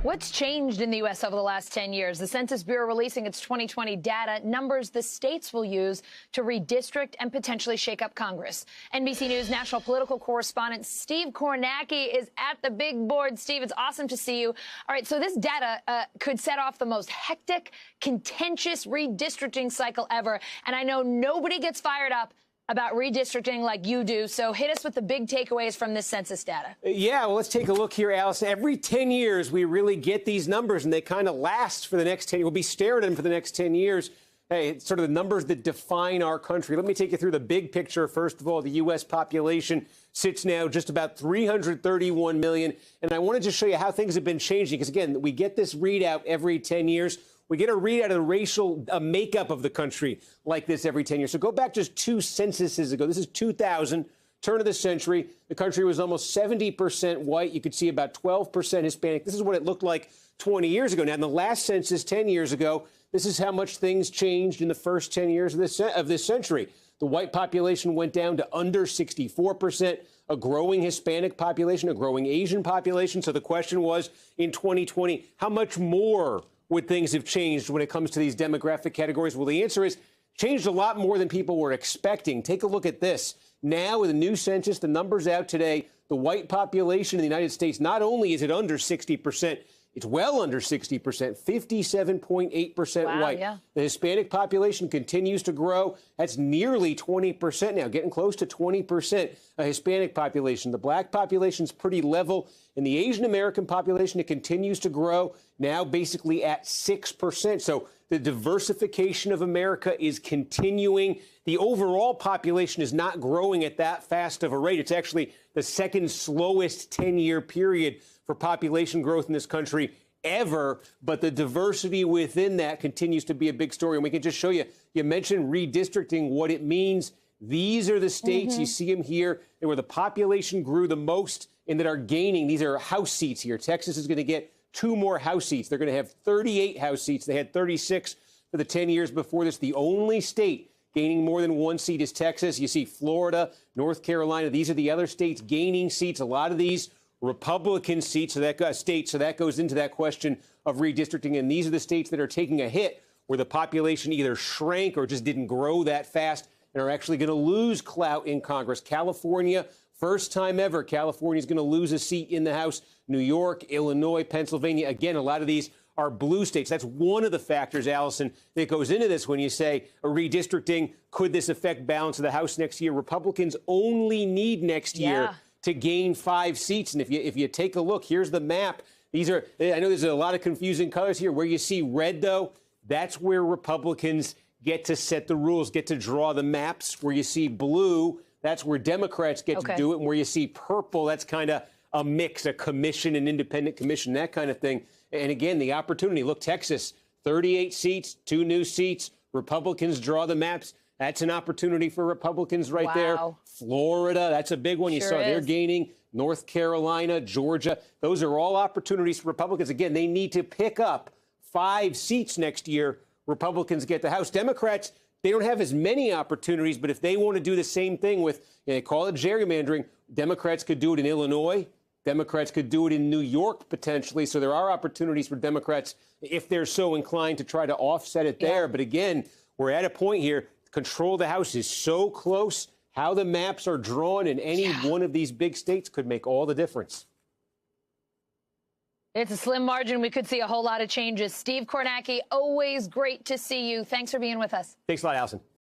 What's changed in the U.S. over the last 10 years? The Census Bureau releasing its 2020 data, numbers the states will use to redistrict and potentially shake up Congress. NBC News national political correspondent Steve Kornacki is at the big board. Steve, it's awesome to see you. All right, so this data could set off the most hectic, contentious redistricting cycle ever. And I know nobody gets fired up about redistricting like you do. So hit us with the big takeaways from this census data. Yeah, well, let's take a look here, Allison. Every 10 years, we really get these numbers, and they kind of last for the next 10 years. We'll be staring at them for the next 10 years. Hey, it's sort of the numbers that define our country. Let me take you through the big picture. First of all, the U.S. population sits now just about 331 million. And I wanted to show you how things have been changing, because, again, we get this readout every 10 years. We get a readout of the racial makeup of the country like this every 10 years. So go back just 2 censuses ago. This is 2000, turn of the century. The country was almost 70% white. You could see about 12% Hispanic. This is what it looked like 20 years ago. Now, in the last census 10 years ago, this is how much things changed in the first 10 years of this century. The white population went down to under 64%, a growing Hispanic population, a growing Asian population. So the question was, in 2020, how much more would things have changed when it comes to these demographic categories? Well, the answer is changed a lot more than people were expecting. Take a look at this. Now, with the new census, the numbers out today, the white population in the United States, not only is it under 60%, it's well under 60%, 57.8% white. Yeah. The Hispanic population continues to grow. That's nearly 20% now, getting close to 20% a Hispanic population. The black population is pretty level. In the Asian American population, it continues to grow, now basically at 6%. So the diversification of America is continuing. The overall population is not growing at that fast of a rate. It's actually the second slowest 10-year period for population growth in this country ever, but the diversity within that continues to be a big story. And we can just show you, you mentioned redistricting, what it means. These are the states, you see them here, where the population grew the most and that are gaining. These are House seats here. Texas is going to get 2 more House seats. They're going to have 38 House seats. They had 36 for the 10 years before this. The only state gaining more than 1 seat is Texas. You see Florida, North Carolina. These are the other states gaining seats. A lot of these Republican seats, so that goes into that question of redistricting. And these are the states that are taking a hit, where the population either shrank or just didn't grow that fast and are actually going to lose clout in Congress. California, first time ever, California is going to lose a seat in the House. New York, Illinois, Pennsylvania. Again, a lot of these are blue states. That's one of the factors, Allison, that goes into this when you say a redistricting. Could this affect balance of the House next year? Republicans only need next year to gain 5 seats. And if you take a look, here's the map. These are, I know there's a lot of confusing colors here. Where you see red, though, that's where Republicans get to set the rules, get to draw the maps. Where you see blue, that's where Democrats get to do it. And where you see purple, that's kind of a mix, a commission, an independent commission, that kind of thing. And again, the opportunity. Look, Texas, 38 seats, 2 new seats. Republicans draw the maps. That's an opportunity for Republicans right there. Florida, that's a big one. You saw they're gaining. North Carolina, Georgia. Those are all opportunities for Republicans. Again, they need to pick up 5 seats next year. Republicans get the House. Democrats, they don't have as many opportunities, but if they want to do the same thing with, they call it gerrymandering, Democrats could do it in Illinois. Democrats could do it in New York, potentially. So there are opportunities for Democrats, if they're so inclined, to try to offset it there. But again, we're at a point here. Control of the House is so close. How the maps are drawn in any one of these big states could make all the difference. It's a slim margin. We could see a whole lot of changes. Steve Kornacki, always great to see you. Thanks for being with us. Thanks a lot, Allison.